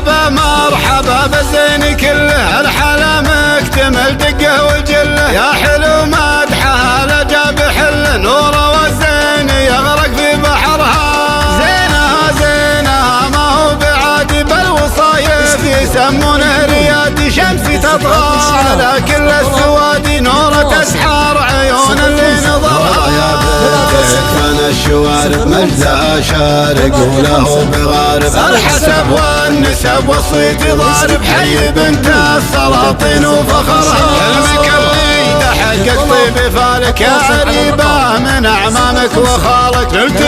مرحبا مرحبا بالزين كله، الحلا مكتمل دقه وجله، يا حلو مدحها لجاب حل نوره والزين يغرق في بحرها. زينها زينها ما هو بعادي بل وصايف يسمونه ريادي، شمسي تطغى على كل السوادي، نوره تسحر عيون اللي نظرها. من الشوارب مجدها شارق وله بغارب، الحسب والنسب والصيت ضارب، حي بنت السلاطين وفخرها. علمك اللي دحق طيب فالك يا عريبه من اعمامك وخالك، نلت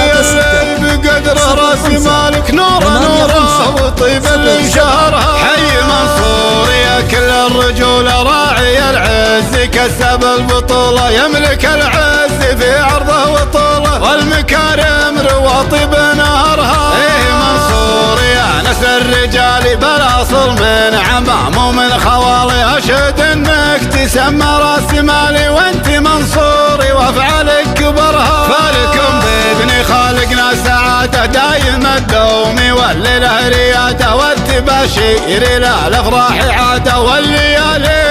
اللي بقدر راسي مالك، نوره نوره وطيب اللي شهرها. حي منصور يا كل الرجوله، راعي العز كسب البطوله، يملك العز في عرضه وطوله، والمكارم رواطي بنهرها. ايه منصور يا نسل الرجال بالاصل من عمام ومن خوالي، اشهد انك تسمى راس مالي، وانت منصوري وافعالك كبرها. فالكم باذن خالقنا سعاده دايم الدوم يولي له رياده، والتباشير له الافراح عاده، والليالي